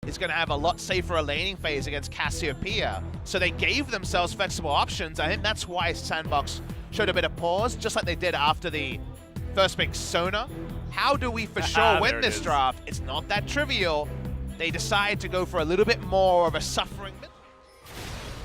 is going to have a lot safer a laning phase against Cassiopeia. So they gave themselves flexible options. I think that's why Sandbox showed a bit of pause, just like they did after the first pick Sona. How do we for sure win this draft? It's not that trivial. They decide to go for a little bit more of a suffering.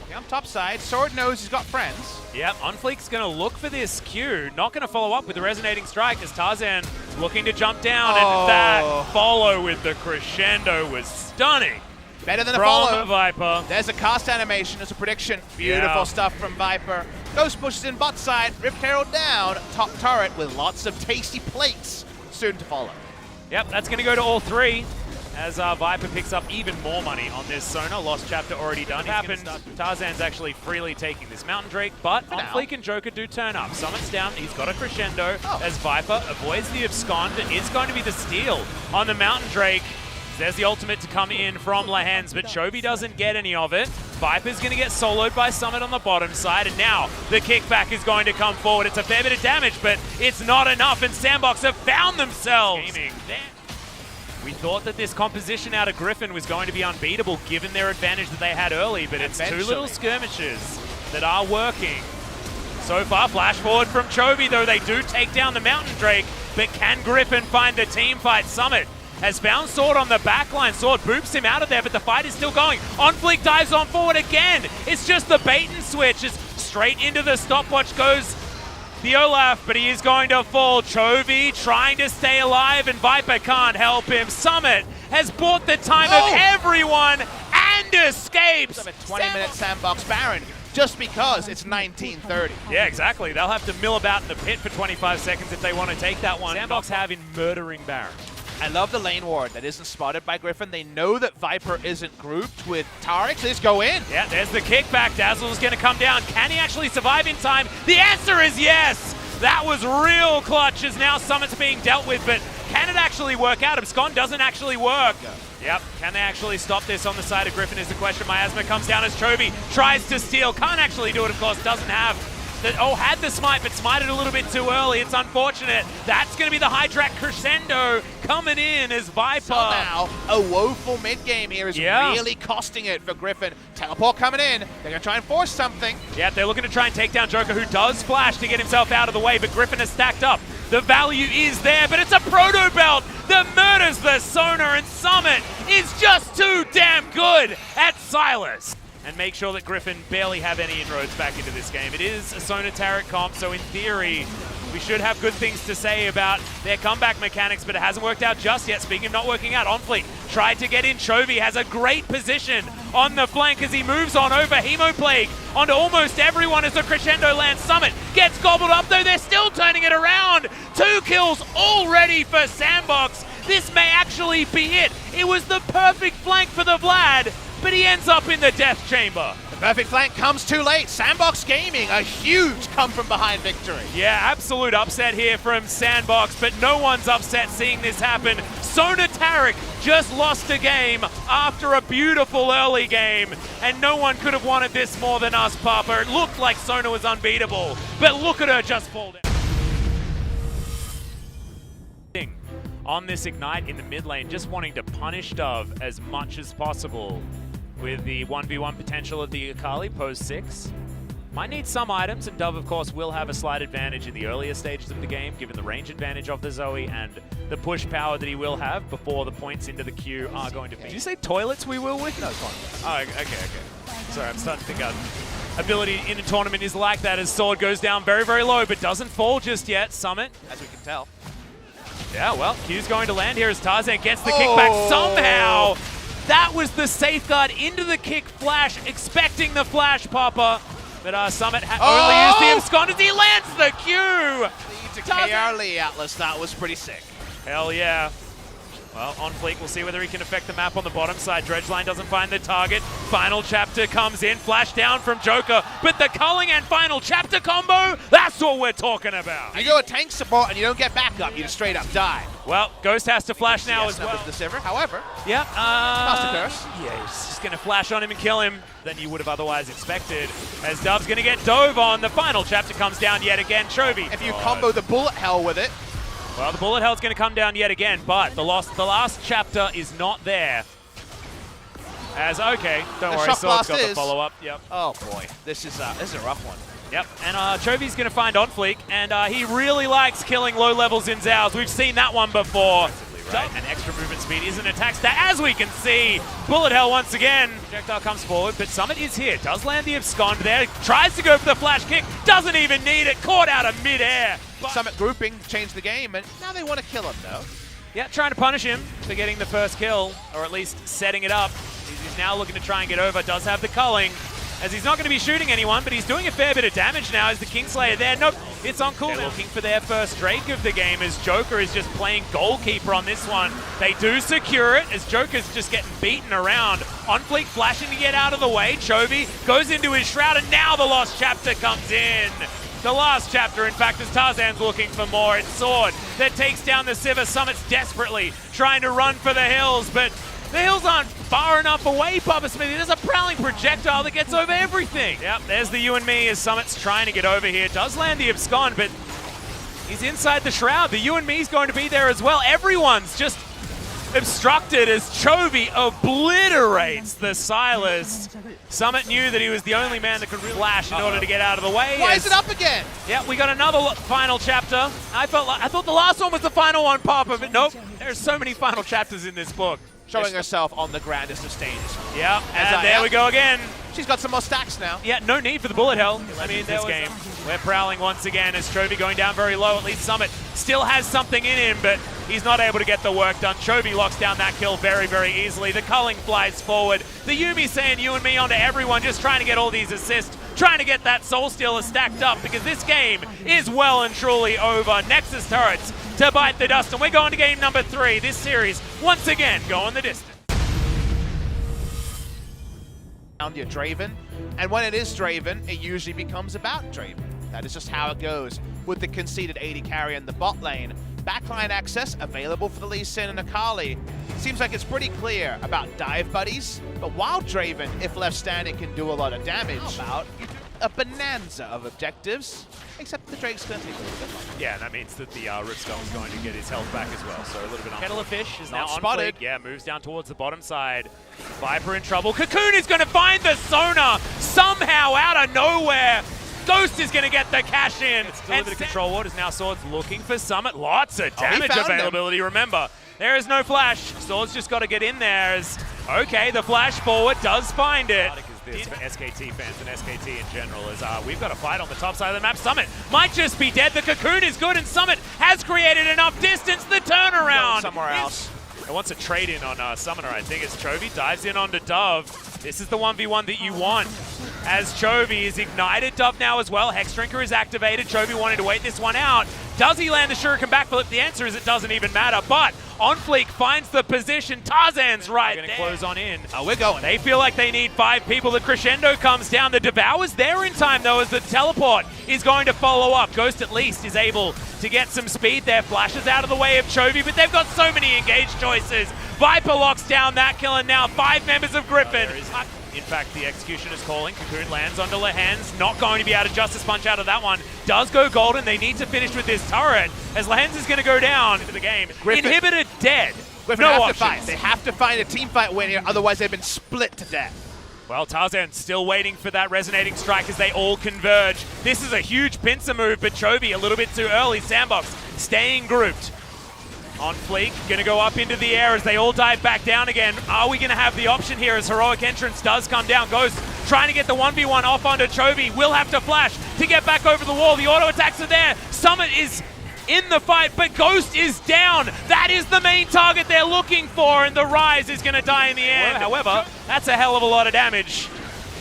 Okay, on top side, Sword knows he's got friends. Yep, Unfleek's going to look for this Q. Not going to follow up with the resonating strike as Tarzan looking to jump down. And that follow with the crescendo was stunning. Better than a follow. From Viper. There's a cast animation as a prediction. Beautiful stuff from Viper. Ghost pushes in bot side. Rift Herald down. Top turret with lots of tasty plates soon to follow. Yep, that's going to go to all three. As Viper picks up even more money on this Sona. Lost chapter already done. Happened. Tarzan's actually freely taking this Mountain Drake, but Unfleek and Joker do turn up. Summon's down. He's got a crescendo as Viper avoids the abscond. It is going to be the steal on the Mountain Drake. There's the ultimate to come in from Lahens, but Chovy doesn't get any of it. Viper's going to get soloed by Summit on the bottom side, and now the kickback is going to come forward. It's a fair bit of damage, but it's not enough, and Sandbox have found themselves. We thought that this composition out of Griffin was going to be unbeatable given their advantage that they had early, but it's two little skirmishes that are working. So far, flash forward from Chovy, though they do take down the Mountain Drake, but can Griffin find the team fight? Summit has found Sword on the backline. Sword boops him out of there, but the fight is still going. Unfleek dives on forward again. It's just the bait and switch. It's straight into the stopwatch goes the Olaf, but he is going to fall. Chovy trying to stay alive, and Viper can't help him. Summit has bought the time of everyone and escapes. A 20-minute Sandbox Baron just because it's 1930. Yeah, exactly. They'll have to mill about in the pit for 25 seconds if they want to take that one. Sandbox have in murdering Baron. I love the lane ward that isn't spotted by Griffin. They know that Viper isn't grouped with Tarek, so they just go in. Yeah, there's the kickback. Dazzle's going to come down. Can he actually survive in time? The answer is yes! That was real clutch as now Summit's being dealt with, but can it actually work out? Abscond doesn't actually work. Yep, can they actually stop this on the side of Griffin is the question. Miasma comes down as Chovy tries to steal. Can't actually do it, of course. Doesn't have had the smite, but smited a little bit too early. It's unfortunate. That's going to be the Hydrak crescendo coming in as Viper. So now, a woeful mid-game here is really costing it for Griffin. Teleport coming in. They're going to try and force something. Yeah, they're looking to try and take down Joker, who does flash to get himself out of the way, but Griffin is stacked up. The value is there, but it's a proto belt that murders the Sona, and Summit is just too damn good at Silas. And make sure that Griffin barely have any inroads back into this game. It is a Sona Tarek comp, so in theory, we should have good things to say about their comeback mechanics, but it hasn't worked out just yet. Speaking of not working out, Unfleek tried to get in. Chovy has a great position on the flank as he moves on over Hemoplague onto almost everyone as the crescendo lands. Summit gets gobbled up, though they're still turning it around. 2 kills already for Sandbox. This may actually be it. It was the perfect flank for the Vlad, but he ends up in the death chamber. The perfect flank comes too late. Sandbox Gaming, a huge come-from-behind victory. Yeah, absolute upset here from Sandbox, but no one's upset seeing this happen. Sona Tarek just lost a game after a beautiful early game, and no one could have wanted this more than us, Papa. It looked like Sona was unbeatable, but look at her just fall down. On this Ignite in the mid lane, just wanting to punish Dove as much as possible with the 1v1 potential of the Akali post 6. Might need some items, and Dove, of course, will have a slight advantage in the earlier stages of the game, given the range advantage of the Zoe and the push power that he will have before the points into the queue are going to be. Did you say toilets we will with? No, toilets. Oh, okay. Sorry, I'm starting to think ability in a tournament is like that as Sword goes down very, very low, but doesn't fall just yet. Summit, as we can tell. Yeah, well, Q's going to land here as Tarzan gets the kickback somehow. That was the safeguard into the kick flash, expecting the flash popper. But Summit only used the abscond as he lands the Q. To KR Atlas, that was pretty sick. Hell yeah. Well, on Fleek, we'll see whether he can affect the map on the bottom side. Dredgeline doesn't find the target. Final chapter comes in, flash down from Joker, but the culling and final chapter combo, that's what we're talking about. You go a tank support and you don't get back up, you just straight up die. Well, Ghost has to flash now as well. The Sivir, however. Yep. Master Curse. Yeah, he's just going to flash on him and kill him than you would have otherwise expected. As Dove's going to get dove on, the final chapter comes down yet again. Chovy. If you combo the bullet hell with it. Well, the bullet hell's going to come down yet again, but the last chapter is not there. As, okay, don't The worry, shock Sword's blast got the is- follow-up. Yep. Oh boy, this is a rough one. Yep, and Chovy's going to find On Fleek, and he really likes killing low-level Zinzaos. We've seen that one before. Right. And extra movement speed is an attack stat, as we can see. Bullet Hell once again. Projectile comes forward, but Summit is here. Does land the abscond there. Tries to go for the flash kick. Doesn't even need it. Caught out of midair. Summit grouping changed the game, and now they want to kill him though. Yeah, trying to punish him for getting the first kill, or at least setting it up. He's now looking to try and get over. Does have the culling, as he's not going to be shooting anyone, but he's doing a fair bit of damage now. Is the Kingslayer there? Nope, it's on cooldown. They're looking for their first Drake of the game, as Joker is just playing goalkeeper on this one. They do secure it, as Joker's just getting beaten around. On Fleek flashing to get out of the way. Chovy goes into his shroud, and now the Lost Chapter comes in. The last chapter, in fact, as Tarzan's looking for more. It's Sword that takes down the Sivir. Summit's desperately trying to run for the hills, but the hills aren't far enough away, Papa Smithy. There's a prowling projectile that gets over everything. Yep, there's the you and me as Summit's trying to get over here. Does land the abscond, but he's inside the shroud. The you and me's going to be there as well. Everyone's just obstructed as Chovy obliterates the Silas. Summit knew that he was the only man that could flash in order to get out of the way. Why is it up again? Yeah, we got another final chapter. I thought the last one was the final one, Papa, but nope. There's so many final chapters in this book. Showing herself on the grandest of stages. Yeah, and there we go again. She's got some more stacks now. Yeah, no need for the bullet hell. I mean, this game. We're prowling once again as Chovy going down very low. At least Summit still has something in him, but he's not able to get the work done. Chovy locks down that kill very, very easily. The culling flies forward. The Yuumi saying you and me onto everyone, just trying to get all these assists, trying to get that Soul Stealer stacked up, because this game is well and truly over. Nexus turrets to bite the dust, and we're going to game number 3. This series, once again, going the distance. Your Draven, and when it is Draven, it usually becomes about Draven. That is just how it goes with the conceded 80 carry in the bot lane. Backline access available for the Lee Sin and Akali. Seems like it's pretty clear about dive buddies, but while Draven, if left standing, can do a lot of damage, how about you do a bonanza of objectives, except the Drake's going to take a little bit longer. Yeah, and that means that the Ripstone is going to get his health back as well, so a little bit on. Kettle of Fish is now spotted. Yeah, moves down towards the bottom side. Viper in trouble. Cocoon is going to find the Sona somehow out of nowhere. Ghost is going to get the cash in. It's delivered to Control Ward, is now Sword's looking for Summit. Lots of damage availability, remember. There is no flash. Sword's just got to get in there. Okay, the flash forward does find it. This for SKT fans and SKT in general, as we've got a fight on the top side of the map. Summit might just be dead. The Cocoon is good, and Summit has created enough distance. The turnaround somewhere else. It wants a trade-in on Summoner, I think, as Chovy dives in onto Dove. This is the 1v1 that you want, as Chovy is ignited. Dove now as well. Hex Drinker is activated. Chovy wanting to wait this one out. Does he land the Shuriken backflip? The answer is it doesn't even matter, but On Fleek finds the position. Tarzan's right there. Going to close on in. Oh, we're going. They feel like they need 5 people. The Crescendo comes down. The Devour's there in time, though, as the teleport is going to follow up. Ghost at least is able to get some speed there. Flashes out of the way of Chovy, but they've got so many engaged choices. Viper locks down that kill, and now 5 members of Griffin. In fact, the execution is calling. Cocoon lands onto Lehens. Not going to be able to Justice Punch out of that one. Does go golden. They need to finish with this turret, as Lehens is going to go down into the game. Griffin, Inhibitor dead. Griffin no have options. to fight. They have to find a team fight win here, otherwise they've been split to death. Well, Tarzan still waiting for that resonating strike as they all converge. This is a huge pincer move, but Chovy a little bit too early. Sandbox staying grouped. On Fleek, gonna go up into the air as they all dive back down again. Are we gonna have the option here as Heroic Entrance does come down? Ghost trying to get the 1v1 off onto Chovy. Will have to flash to get back over the wall. The auto attacks are there. Summit is in the fight, but Ghost is down. That is the main target they're looking for, and the Rise is gonna die in the end. However, that's a hell of a lot of damage.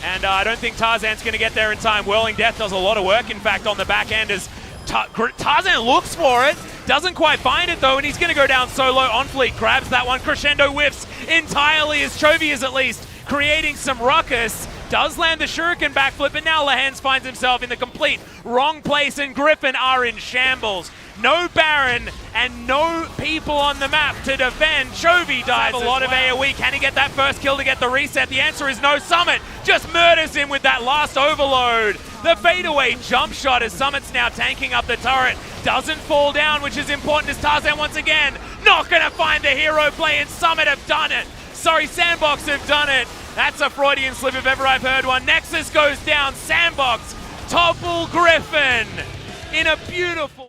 And I don't think Tarzan's gonna get there in time. Whirling Death does a lot of work, in fact, on the back end as Tarzan looks for it. Doesn't quite find it though, and he's going to go down solo. On Fleek grabs that one. Crescendo whiffs entirely, as Chovy is at least creating some ruckus. Does land the Shuriken backflip, but now Lehens finds himself in the complete wrong place, and Griffin are in shambles. No Baron and no people on the map to defend. Chovy dies a lot of AoE. Can he get that first kill to get the reset? The answer is no. Summit just murders him with that last overload. The fadeaway jump shot as Summit's now tanking up the turret. Doesn't fall down, which is important as Tarzan once again not going to find the hero play, and Summit have done it. sorry, Sandbox have done it. That's a Freudian slip if ever I've heard one. Nexus goes down, Sandbox topple Griffin in a beautiful...